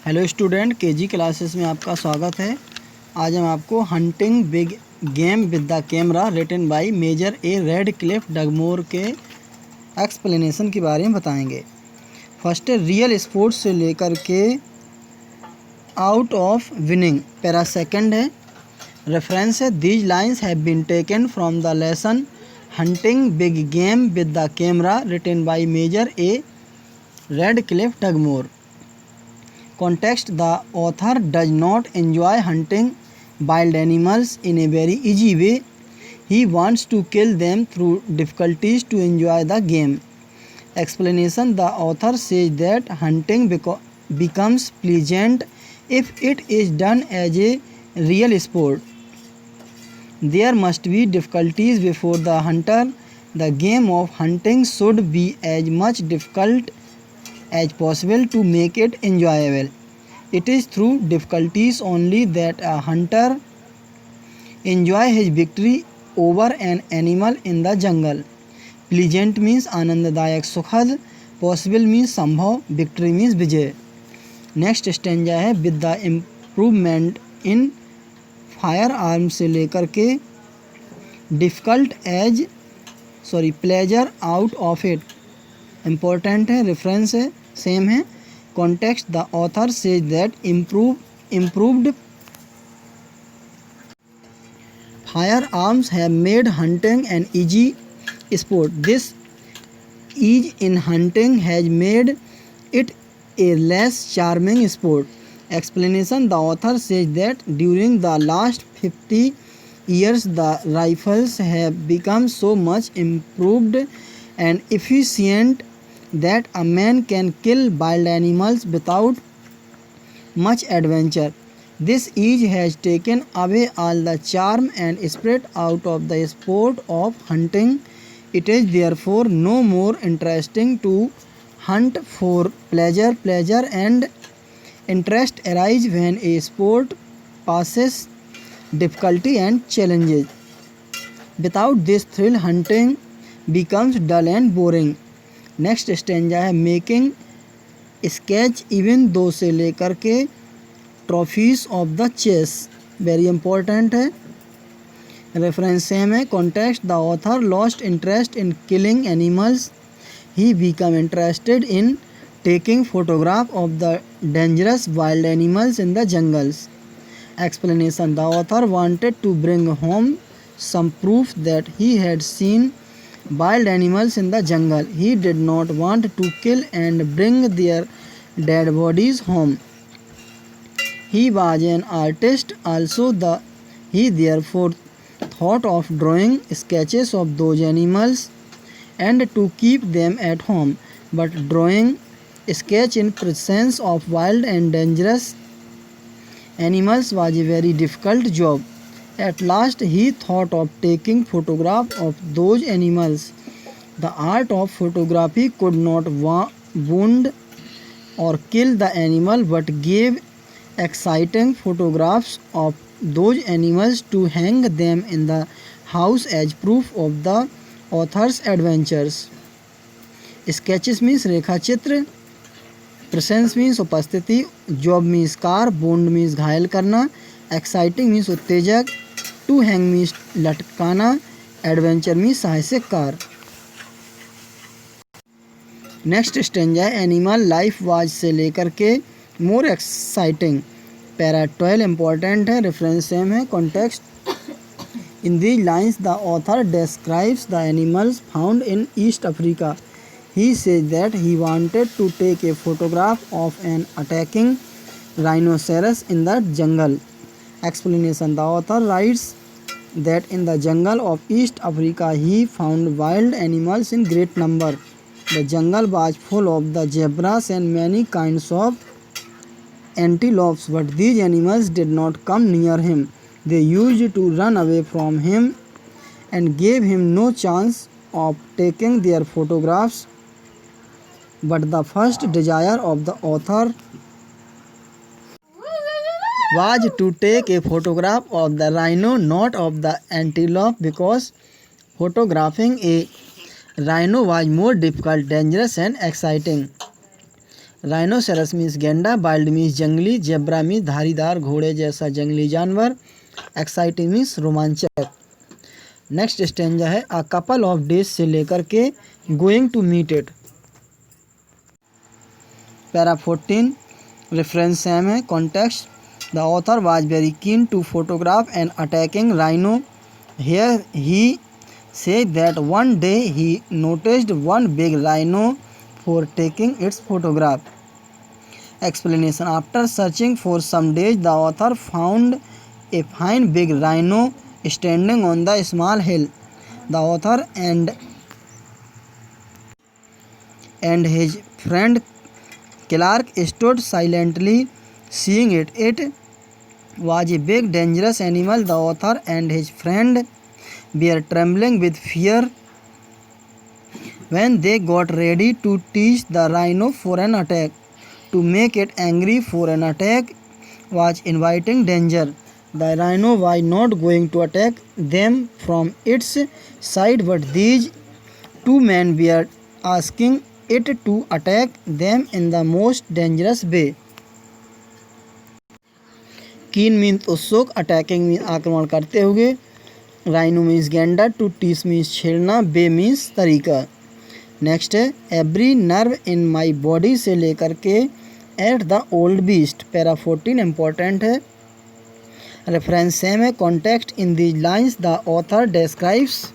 Hello student, KG classes में आपका स्वागत है। आज हम आपको hunting big game with the camera written by major A Radclyffe Dugmore के एक्सप्लेनेशन के बारे में बताएंगे। फर्स्ट है रियल स्पोर्ट्स से लेकर के out of winning. Para second है रेफरेंस है these lines have been taken from the lesson hunting big game with the camera written by major A Radclyffe Dugmore. Context: the author does not enjoy hunting wild animals in a very easy way. He wants to kill them through difficulties to enjoy the game. Explanation: the author says that hunting becomes pleasant if it is done as a real sport. There must be difficulties before the hunter. The game of hunting should be as much difficult as possible to make it enjoyable. It is through difficulties only that a hunter enjoys his victory over an animal in the jungle. Pleasant means आनंददायक सुखद, possible means संभव, victory means विजय। Next stanza है with the improvement in firearms से लेकर के pleasure out of it। Important है, reference है, same है। Context: the author says that improved firearms have made hunting an easy sport. This ease in hunting has made it a less charming sport. Explanation: the author says that during the last 50 years the rifles have become so much improved and efficient that a man can kill wild animals without much adventure. This ease has taken away all the charm and spirit out of the sport of hunting. It is therefore no more interesting to hunt for pleasure. Pleasure and interest arise when a sport passes difficulty and challenges. Without this thrill, hunting becomes dull and boring. Next stanza है making sketch even though से लेकर के trophies of the chase. Very important है, reference same है। Context: the author lost interest in killing animals. He become interested in taking photograph of the dangerous wild animals in the jungles. Explanation: the author wanted to bring home some proof that he had seen wild animals in the jungle. He did not want to kill and bring their dead bodies home. He was an artist also. He therefore thought of drawing sketches of those animals and to keep them at home. But drawing sketch in presence of wild and dangerous animals was a very difficult job. At last he thought of taking photograph of those animals. The art of photography could not wound or kill the animal but gave exciting photographs of those animals to hang them in the house as proof of the author's adventures. Sketches means रेखा चित्र, presence means उपस्थिति, job means कार, wound means घायल करना, exciting means उत्तेजक, to hang means लटकाना, adventure means साहसिक कार। नेक्स्ट स्टेंजा है एनिमल लाइफ वाज से लेकर के मोर एक्साइटिंग। पैरा 12 इंपॉर्टेंट है, रेफरेंस सेम है। Context: in these lines the author describes the animals found in East Africa. He says that he wanted to take a photograph of an attacking rhinoceros in the jungle. Explanation: the author writes that in the jungle of East Africa he found wild animals in great number. The jungle was full of the zebras and many kinds of antelopes, but these animals did not come near him. They used to run away from him and gave him no chance of taking their photographs. But the first desire of the author was to take a photograph of the rhino, not of the antelope, because photographing a rhino was more difficult, dangerous and exciting. Rhinoceros means गेंडा, wild means जंगली, zebra means धारीदार घोड़े जैसा जंगली जानवर, exciting means रोमांचक। Next stanza है a couple of days से लेकर के going to meet it. Para 14 reference same है। Context the author was very keen to photograph an attacking rhino. Here he said that one day he noticed one big rhino for taking its photograph. Explanation: after searching for some days, the author found a fine big rhino standing on the small hill. The author and his friend Clark stood silently seeing it. It was a big dangerous animal. The author and his friend were trembling with fear when they got ready to teach the rhino for an attack. To make it angry for an attack was inviting danger. The rhino was not going to attack them from its side, but these two men were asking it to attack them in the most dangerous way. Keen means उत्सुक, attacking means आक्रमण करते हुए, rhino means गेंडा, to tease means छेड़ना, way means तरीका। Next है every nerve in my body से लेकर के at the old beast. Para 14 important है। रेफरेंस सेम है। Context in these lines the author describes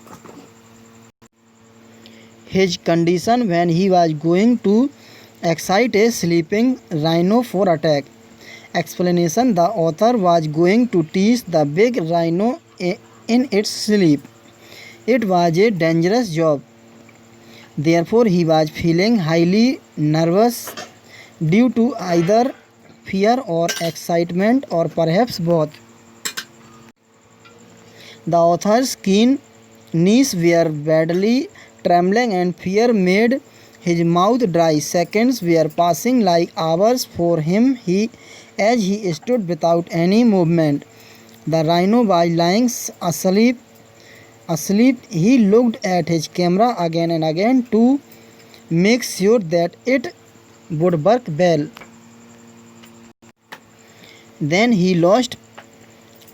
his condition when he was going to excite a sleeping rhino for attack. Explanation the author was going to teach the big rhino in its sleep. It was a dangerous job. Therefore, he was feeling highly nervous due to either fear or excitement or perhaps both. The author's keen knees were badly trembling and fear made his mouth dry. Seconds were passing like hours for him as he stood without any movement. The rhino was lying asleep. He looked at his camera again and again to make sure that it would work well. Then he lost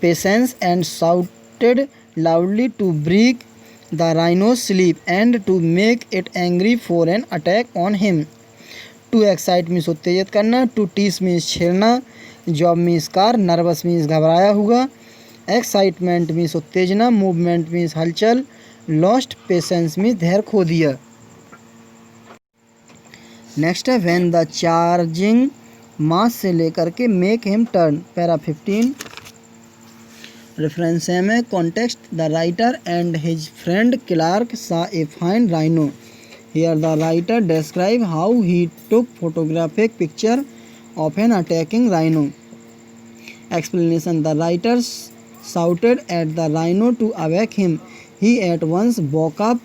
patience and shouted loudly to break the rhino's sleep and to make it angry for an attack on him. To excite means उत्तेजित करना, to tease means छेड़ना, job means car, nervous means घबराया हुआ, excitement means उत्तेजना, movement means हलचल, lost patience means धैर्य खो दिया। Next है व्हेन द चार्जिंग मास से लेकर के make him turn. Para 15 reference same है। Context the writer and his friend Clark saw a fine rhino. Here the writer describe how he took photographic picture of an attacking rhino. Explanation the writer's shouted at the rhino to awake him. He at once woke up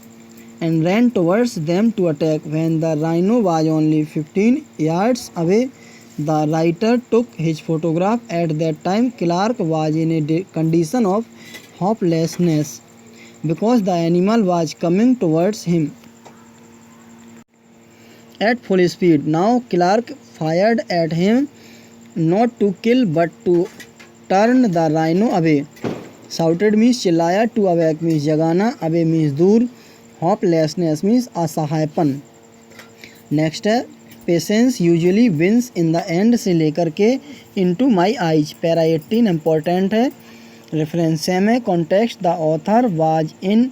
and ran towards them to attack. When the rhino was only 15 yards away, the writer took his photograph. At that time, Clark was in a condition of hopelessness because the animal was coming towards him at full speed. Now Clark fired at him not to kill but to turn the rhino away. Shouted means चिल्लाया, to awake means जगाना, away means दूर, hopelessness means असहायपन। Next है patience usually wins in the end से लेकर के into my eyes. Para 18 important है। Reference same है। Context the author was in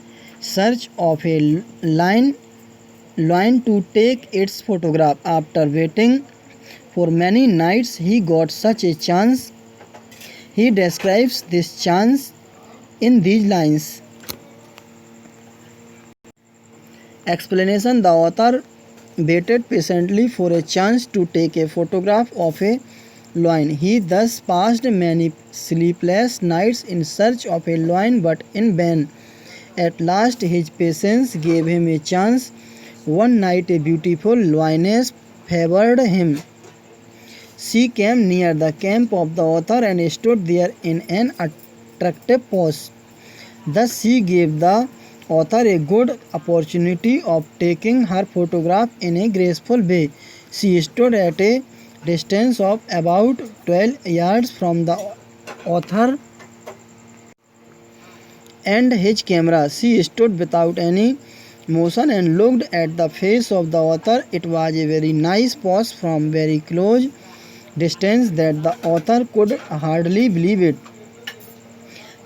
search of a lion to take its photograph. After waiting for many nights he got such a chance. He describes this chance in these lines. Explanation: the author waited patiently for a chance to take a photograph of a lion. He thus passed many sleepless nights in search of a lion, but in vain. At last his patience gave him a chance. One night a beautiful lioness favored him. She came near the camp of the author and stood there in an attractive pose. Thus she gave the author a good opportunity of taking her photograph in a graceful way. She stood at a distance of about 12 yards from the author and his camera. She stood without any motion and looked at the face of the author. It was a very nice pose from very close distance that the author could hardly believe it.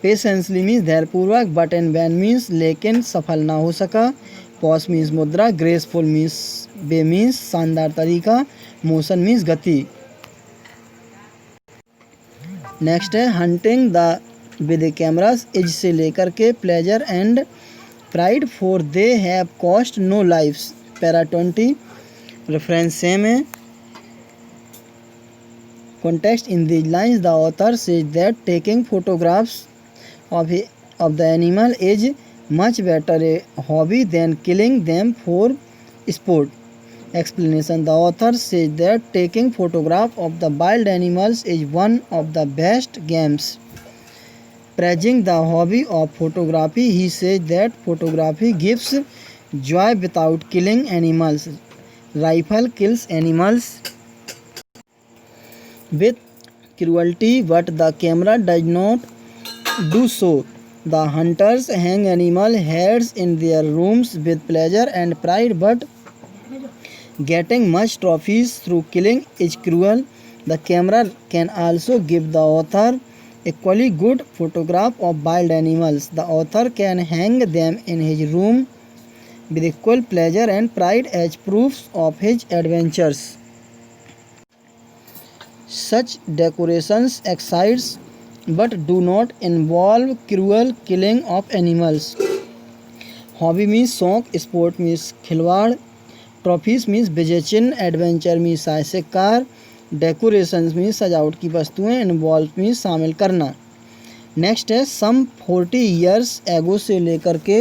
Patiently means धैर्यपूर्वक, but in vain means लेकिन सफल ना हो सका, pose means मुद्रा, graceful means bay means शानदार तरीका, motion means गति। नेक्स्ट है hunting the with cameras is से लेकर के pleasure and pride for they have cost no lifes. Para 20 reference same है। Context in these lines, the author says that taking photographs of the animal is much better a hobby than killing them for sport. Explanation: the author says that taking photograph of the wild animals is one of the best games. Praising the hobby of photography, he says that photography gives joy without killing animals. Rifle kills animals with cruelty, but the camera does not do so. The hunters hang animal heads in their rooms with pleasure and pride, but getting much trophies through killing is cruel. The camera can also give the author equally good photograph of wild animals. The author can hang them in his room with equal pleasure and pride as proofs of his adventures. Such decorations excite but do not involve cruel killing of animals. Hobby means शौक, sport means खिलवाड़, trophies means विजय चिन्ह, adventure means साहसिक car, decorations means सजावट की वस्तुएं, involve means शामिल करना। Next है some 40 years ago से लेकर के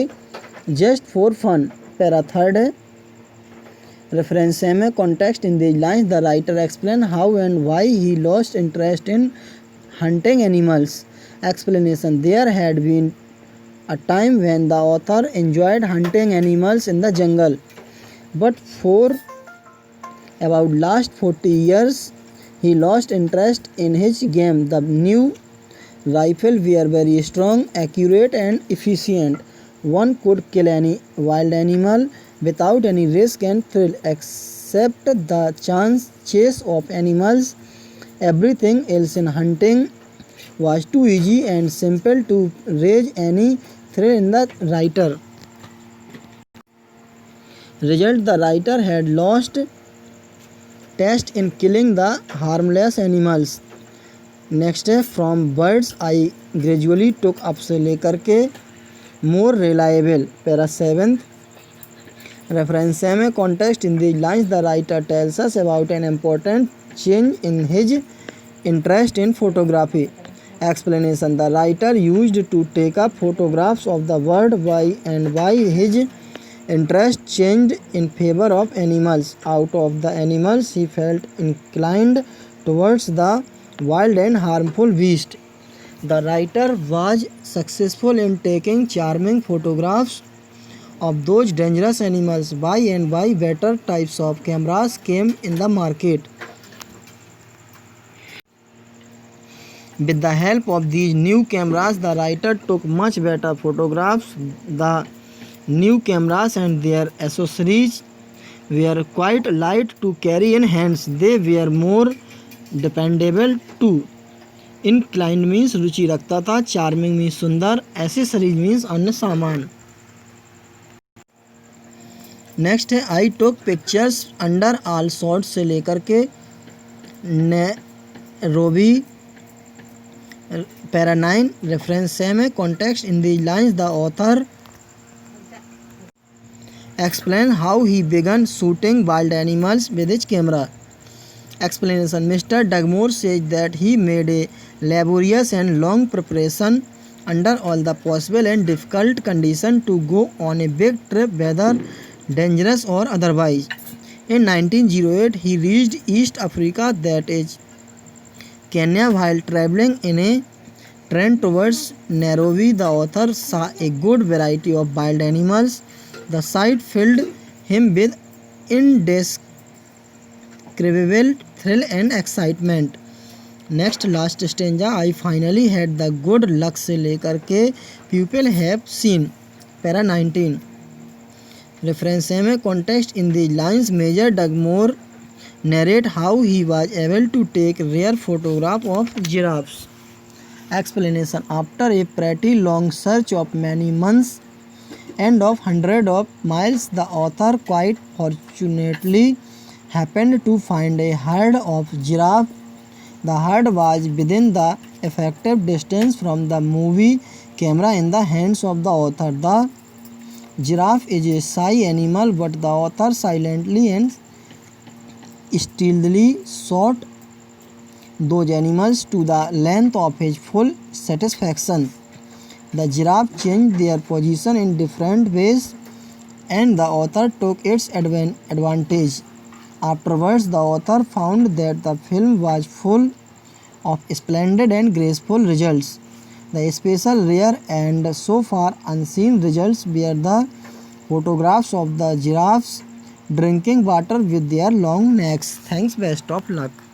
just for fun। पैरा 3 है। रेफरेंस सेम है। Context in these lines the writer explain how and why he lost interest in hunting animals. Explanation: there had been a time when the author enjoyed hunting animals in the jungle, but for about last 40 years he lost interest in his game. The new rifle were very strong, accurate and efficient. One could kill any wild animal without any risk and thrill, except the chase of animals. Everything else in hunting was too easy and simple to raise any thrill in the writer. Result: the writer had lost taste in killing the harmless animals. Next है from birds I gradually took up से लेकर के more reliable। Para 7th। Reference same है। Context in the lines the writer tells us about an important change in his interest in photography. Explanation: the writer used to take up photographs of the world why his interest changed in favour of animals. Out of the animals he felt inclined towards the wild and harmful beast. The writer was successful in taking charming photographs of those dangerous animals. By and by, better types of cameras came in the market. With the help of these new cameras, the writer took much better photographs. The new cameras and their accessories were quite light to carry in hands. They were more dependable to. Inclined means रुचि रखता था, charming means सुंदर, accessories means अन्य सामान। Next है I took pictures under all shots से लेकर के नैरोबी। पैरा 9 रेफरेंस सेम है। Context in the lines the author explain how he began shooting wild animals with his camera. Explanation: Mr. Dugmore says that he made a laborious and long preparation under all the possible and difficult conditions to go on a big trip, whether dangerous or otherwise. In 1908, he reached East Africa, that is Kenya. While traveling in a train towards Nairobi, the author saw a good variety of wild animals. The sight filled him with indescribable thrill and excitement. Next last stanza, I finally had the good luck से लेकर के people have seen. Para 19 reference है में context in the lines major Dugmore narrate how he was able to take rare photograph of giraffes. Explanation, after a pretty long search of many months and of hundreds of miles, the author quite fortunately happened to find a herd of giraffe. The herd was within the effective distance from the movie camera in the hands of the author. The giraffe is a shy animal, but the author silently and stealthily shot those animals to the length of his full satisfaction. The giraffe changed their position in different ways, and the author took its advantage. Afterwards, the author found that the film was full of splendid and graceful results. The special, rare, and so far unseen results were the photographs of the giraffes drinking water with their long necks. Thanks, best of luck.